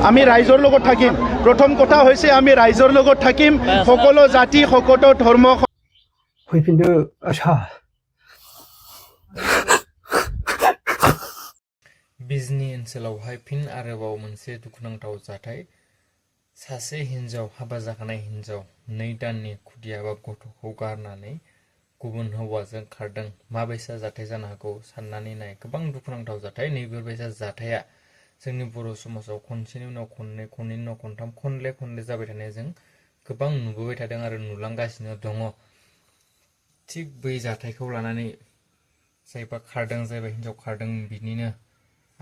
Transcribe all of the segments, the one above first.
আমি ৰাইজৰ লগত থাকিম প্ৰথম কথা হৈছে আমি ৰাইজৰ লগত থাকিম সকলো জাতি সকলো ধৰ্ম फैफिनदो आसा बिजनी ओनसोलावहाय फिन आरोबाव मोनसे दुखुनांथाव जाथाय सासे हिन्जाव हाबा जाखानाय हिन्जाव 2 दाननि खुदिया बा गथ'खौ गारनानै गुबुन हौवाजों खारदों माबायसा जाथाय जानो हागौ साननानै नाय गोबां दुखुनांथाव जाथाय नैबेबायसा जाथाया जोंनि बर' समाजाव खनसेनि उनाव खननै खननैनि उनाव खनथाम खनले जाबाय थानाय जों गोबां नुबोबाय थादों आरो नुलांगासिनो दङ थिग बै जाथायखौ लानानै जायबा खारदों जायबा हिन्जाव खारदों बिनिनो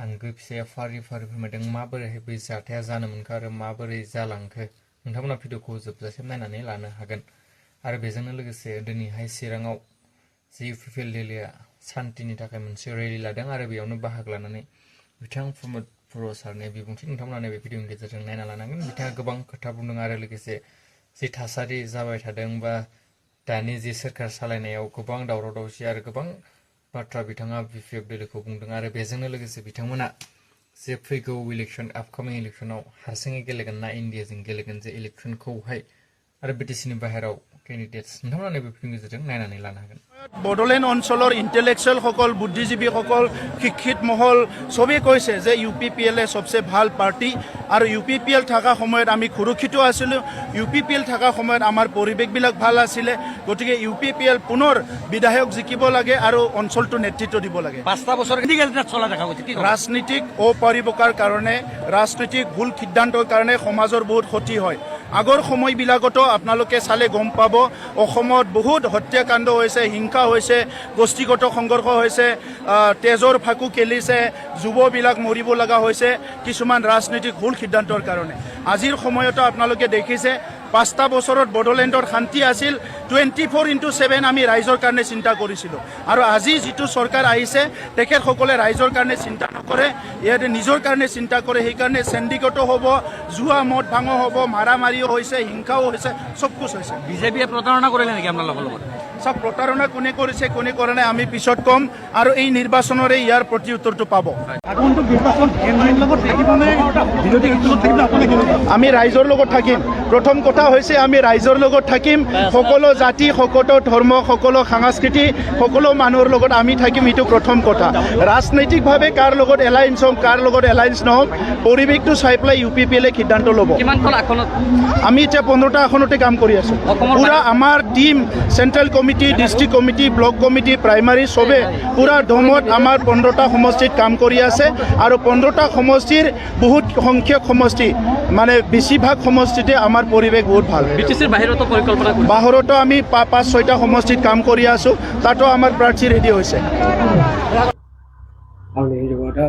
आंगो फिसाया फारि फोरमायदों माबोरैहाय बै जाथाया जानो मोनखो आरो माबोरै जालांखो नोंथांमोना भिडिअखौ जोबजासिम नायनानै लानो हागोन आरो बेजोंनो लोगोसे दिनैहाय चिराङाव जि UPPLA सान्तिनि थाखाय मोनसे रेलि लादों आरो बेयावनो बाहागो लानानै बिथां प्रमद बर' सारनि बिबुंथि नोंथांमोना नैबे भिडिअनि गेजेरजों नायना लानांगोन बिथाङा गोबां खोथा बुंदों आरो लोगोसे जि थासारि जाबाय थादों बा दानि जि सोरखार सालायनायाव गोबां दावराव दावसि आरो गोबां बाथ्रा बिथाङा UPPLAखौ बुंदों आरो बेजोंनो लोगोसे बिथांमोना जे फैगौ इलेक्सन आपकामिं इलेक्सनाव हारसिङै गेलेगोन ना इन्डियाजों गेलेगोन जे इलेक्सनखौहाय आरो BTCनि बाहेराव केन्डिडेट्स नोंथांमोना नैबे भिडिअनि गेजेरजों नायनानै लानो हागोन বড়োলেণ্ড অঞ্চলৰ ইণ্টেলেকচুৱেলসকল বুদ্ধিজীৱীসকল শিক্ষিত মহল চবেই কৈছে যে UPPLA সবচে ভাল পাৰ্টি আৰু UPPL থকা সময়ত আমি সুৰক্ষিত আছিলোঁ UPPL থকা সময়ত আমাৰ পৰিৱেশবিলাক ভাল আছিলে গতিকে UPPL পুনৰ বিধায়ক জিকিব লাগে আৰু অঞ্চলটো নেতৃত্ব দিব লাগে 5টা বছৰ চলা দেখা গৈছে ৰাজনীতিক অপৰিপকাৰ কাৰণে ৰাজনৈতিক ভুল সিদ্ধান্তৰ কাৰণে সমাজৰ বহুত ক্ষতি হয় আগৰ সময়বিলাকতো আপোনালোকে চালে গম পাব অসমত বহুত হত্যাকাণ্ড হৈছে হিংসা হৈছে গোষ্ঠীগত সংঘৰ্ষ হৈছে তেজৰ ফাকু খেলিছে যুৱবিলাক মৰিব লগা হৈছে কিছুমান ৰাজনৈতিক ভুল সিদ্ধান্তৰ কাৰণে আজিৰ সময়তো আপোনালোকে দেখিছে 5টা বছৰত বড়োলেণ্ডৰ শান্তি আছিল 24/7 আমি ৰাইজৰ কাৰণে চিন্তা কৰিছিলোঁ আৰু আজি যিটো চৰকাৰ আহিছে তেখেতসকলে ৰাইজৰ কাৰণে চিন্তা নকৰে ইয়াতে নিজৰ কাৰণে চিন্তা কৰে সেইকাৰণে চেণ্ডিকেটো হ'ব জুৱা মদ ভাঙো হ'ব মাৰামাৰিও হৈছে হিংসাও হৈছে চব কুছ হৈছে বিজেপিয়ে প্ৰতাৰণা কৰিলে নেকি আপোনালোকৰ লগত সব প্ৰতাৰণা কোনে কৰিছে কোনে কৰা নাই আমি পিছত কম আৰু এই নিৰ্বাচনৰে ইয়াৰ প্ৰতি উত্তৰটো পাব আমি ৰাইজৰ লগত থাকিম প্ৰথম কথা হৈছে আমি ৰাইজৰ লগত থাকিম সকলো জাতি সকলো ধৰ্ম সকলো সংস্কৃতি সকলো মানুহৰ লগত আমি থাকিম এইটো প্ৰথম কথা ৰাজনৈতিকভাৱে কাৰ লগত এলায়েন্স হ'ম কাৰ লগত এলায়েন্স নহ'ম পৰিৱেশটো চাই পেলাই UPPLA সিদ্ধান্ত ল'ব আমি এতিয়া 15টা আসনতে কাম কৰি আছোঁ পুৰা আমাৰ team central committee district committee block committee primary চবে পুৰা দমত আমাৰ 15টা সমষ্টিত কাম কৰি আছে আৰু 15টা সমষ্টিৰ বহুত সংখ্যক সমষ্টি মানে বেছিভাগ সমষ্টিতে আমাৰ পৰিৱেশ বহুত ভাল BTCৰ বাহিৰতো পৰিকল্পনা বাহিৰতো আমি 5-6টা সমষ্টিত কাম কৰি আছোঁ তাতো আমাৰ প্ৰাৰ্থী ৰেডি হৈছে आंनि हिन्जावा दा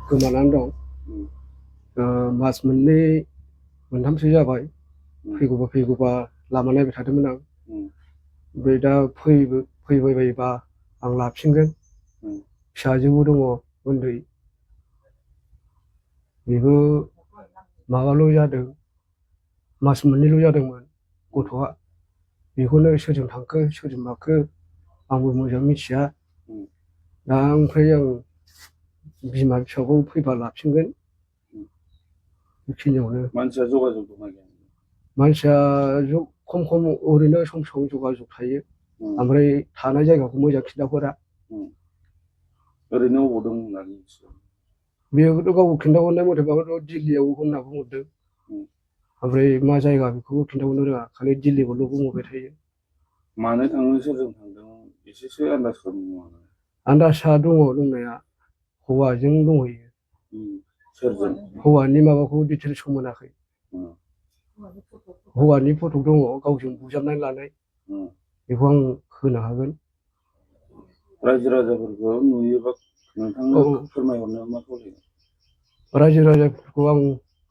गोमानानै दं मास मोननै मोनथामसो जाबाय फैगौबा लामा नायबाय थादोंमोन आं ओमफ्राय दा फैबाय बायोबा आं लाफिनगोन फिसाजोबो दङ उन्दै बेबो माबाल' जादों मास मोननैल' जादोंमोन गथ'आ बेखौनो सोरजों थांखो सोरजों माखो आंबो मोजां मिथिया दा ओमफ्राय आं बिमा फिसाखौ फैबा लाफिनगोन बेखिनियावनो मानसिया जगाजग दंना गैया मानसिया खम ओरैनो सम जगाजग थायो ओमफ्राय थानाय जायगाखौ मोजां खिन्थाहरा ओरैनो अबाव दं होननानै मिथियो बेखौथ' गावबो खिन्थाहरनाय मथेबाथ' दिल्लीयाव होनना बुंहरदों ओमफ्राय मा जायगा बेखौबो खिन्थाहरनो रोङा खालि दिल्लीखौल' बुंहरबाय थायो मानो थाङो सोरजों थांदों एसेसो आन्दाज खालामनो आन्दाजआ दङ दंनाया हौवाजों दंहैयो सोरजों हौवानि माबाखौ डिटेल्सखौ मोनाखै हौवानि फट' दङ गावजों बुजाबनानै लानाय बेखौ आं होनो हागोन रायजो राजाफोरखौ नुयोबा नोंथांनो फोरमायहरनो मा खावलायो रायजो राजाफोरखौ आं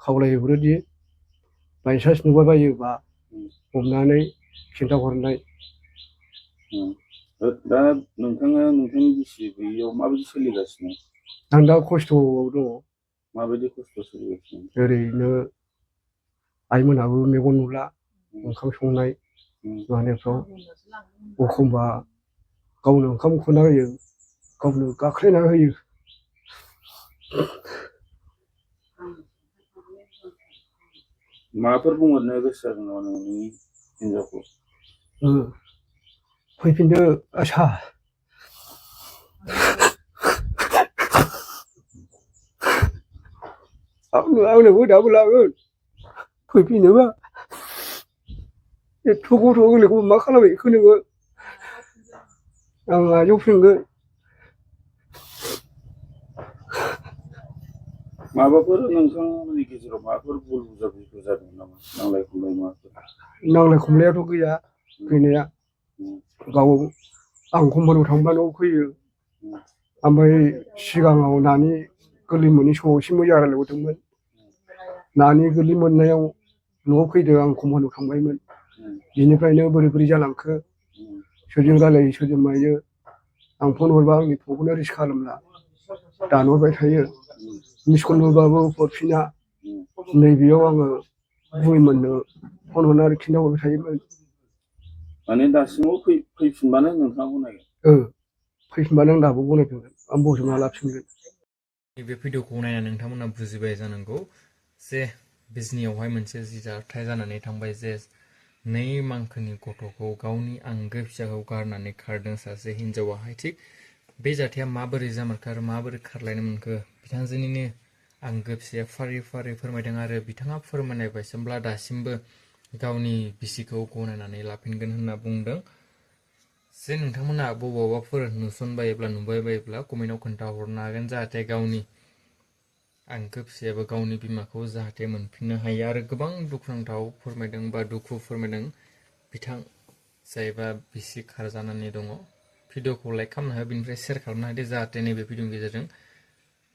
खावलायहरोदि बायसान्स नुबाय बायोबा हमनानै खिन्थाहरनाय दा नोंथाङा नोंथांनि बिसि गैयियाव माबायदि सोलिगासिनो आं दा खस्थ'आव दङ माबायदि खस्थ' सोलिगासिनो ओरैनो आइमोनहाबो मेगन नुला ओंखाम संनाय मानायफ्राव एखमबा गावनो ओंखाम खुरना होयो गावनो गाख्लायना होयो माबाफोर बुंहरनो गोसो जादों नामा नोंनि हिनजावखौ? फैफिनदो आसा आंनोबो दाबो लागोन फैफिनोबा एथ' गथ' गोरलैखौ मा खालामो बेखौ नोङो आं आजावफिनगोन माबाफोर नोंथांमोननि गेजेराव माबाफोर भुल बुजाबुजिफोर जादों नामा? नांलाय खमलाय माबाफोर? नांलाय खमलायाथ' गैया गैनाया गाव आं कम्पानियाव थांबा न'आव फैयो ओमफ्राय सिगाङाव नानि गोरलै मोनै समाव एसे मोजां रायज्लायहरदोंमोन नानि गोरलै मोननायाव न'आव फैदो आं कम्पानियाव थांबायमोन बिनिफ्रायनो बोरै बोरै जालांखो सोरजों रायलायो सोरजों मायो आं फन हरबा आंनि फनखौनो रिसिभ खालामला दानहरबाय थायो मिस कल हरबाबो हरफिना नैबेयाव आङो बुंमोननो फन हरनानै खिन्थाहरबाय थायोमोन माने दासिमाव फैफिनबानो नोंथाङा गनायगोन? फैफिनबानो आं दाबो गनायफिनगोन आं बजबना लाफिनगोन। बे भिडिअखौ नायनानै नोंथांमोना बुजिबाय जानांगौ जे बिजनियावहाय मोनसे जि जाथाय जानानै थांबाय जे 2 मांखोनि गथ'खौ गावनि आंगो फिसाखौ गारनानै खारदों सासे हिनजावाहाय थिग बे जाथाया माबोरै जामारखो आरो माबोरै खारलायनो मोनखो बिथांजोनिनो आंगो फिसाया फारि फारि फोरमायदों आरो बिथाङा फोरमायनाय बायदिब्ला दासिमबो गावनि बिसिखौ गनायनानै लाफिनगोन होनना बुंदों। जे नोंथांमोना बबावबाफोर नुसनबायोब्ला नुबाय बायोब्ला कमेन्टआव खोन्थाहरनो हागोन जाहाथे गावनि आंगो फिसायाबो गावनि बिमाखौ जाहाथे मोनफिननो हायो आरो गोबां दुखुनांथाव फोरमायदों बा दुखु फोरमायदों बिथां जायबा बिसि खारजानानै दङ। भिडिअखौ लाइक खालामना हो बिनिफ्राय शेयार खालामना होदो जाहाथे नैबे भिडिअनि गेजेरजों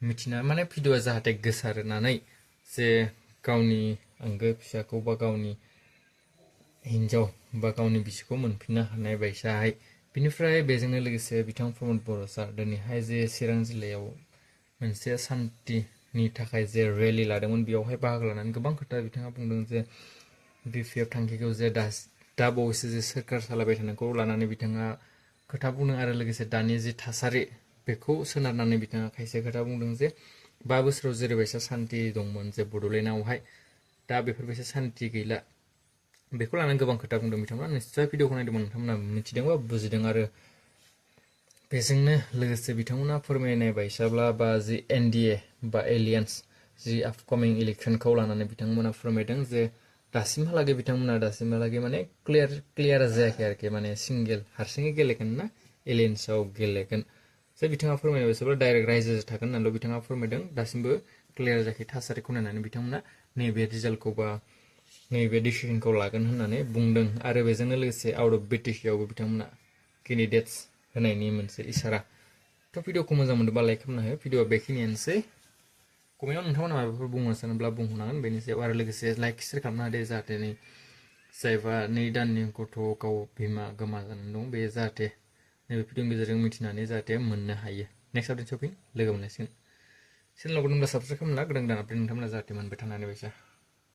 मिथिना माने भिडिअआ जाहाथे गोसारनानै जे गावनि आंगो फिसाखौ बा गावनि हिन्जाव बा गावनि बिसिखौ मोनफिननो हानाय बायसाहाय बिनिफ्राय बेजोंनो लोगोसे बिथां प्रमद बर' सार दिनैहाय जे चिरां जिल्लायाव मोनसे सान्थिनि थाखाय जे रेलि लादोंमोन बेयावहाय बाहागो लानानै गोबां खोथा बिथाङा बुंदों जे BPF थांखिखौ जे दा बावैसो जे सोरखार सालायबाय थानायखौ लानानै बिथाङा खोथा बुंदों आरो लोगोसे दानि जि थासारि बेखौ सोनारनानै बिथाङा खायसे खोथा बुंदों जे 5 बोसोराव जेरैबायसा सान्थि दंमोन जे बड'लेण्डआवहाय दा बेफोरबायसा सान्थि गैला बेखौ लानानै गोबां खोथा बुंदों बिथांमोना निश्चय भिडिअखौ नायदोंमोन नोंथांमोना मिथिदों बा बुजिदों आरो बेजोंनो लोगोसे बिथांमोना फोरमायनाय बायसाब्ला बा जि NDA बा एलियन्स जि आपकामिं इलेक्सनखौ लानानै बिथांमोना फोरमायदों जे दासिमहालागै माने क्लियार जायाखै आरोखि माने सिंगेल हारसिङै गेलेगोन ना एलियन्सआव गेलेगोन जे बिथाङा फोरमायनाय बायसाब्ला डाइरेक्ट रायजोजों थागोन होननानैल' बिथाङा फोरमायदों दासिमबो क्लियार जायाखै थासारिखौ नायनानै बिथांमोना नैबे रिजाल्टखौ बा नैबे डिसिजनखौ लागोन होननानै बुंदों आरो बेजोंनो लोगोसे आउट अफ BTCआवबो बिथांमोना केन्डिडेट्स होनायनि मोनसे इसारा थ' भिडिअखौ मोजां मोनदोंबा लाइक खालामना हो भिडिअआ बेखिनियानोसै कमेन्टआव नोंथांमोना माबाफोर बुंनो सानोब्ला बुंहरनांगोन बेनि सायाव आरो लोगोसे लाइक शेयार खालामना होदो जाहाथे नै जायबा 2 दाननि गथ' गाव बिमा गोमाजानानै दं बे जाहाथे नैबे भिडिअनि गेजेरजों मिथिनानै जाहाथे मोननो हायो नेक्स्ट आपडेट सफैन लोगो मोनलायसिगोन चेनेलाव दंब्ला साबसक्राइब खालामना गोदान गोदान आपडेट नोंथांमोना जाहाथे मोनबाय थानानै बायसा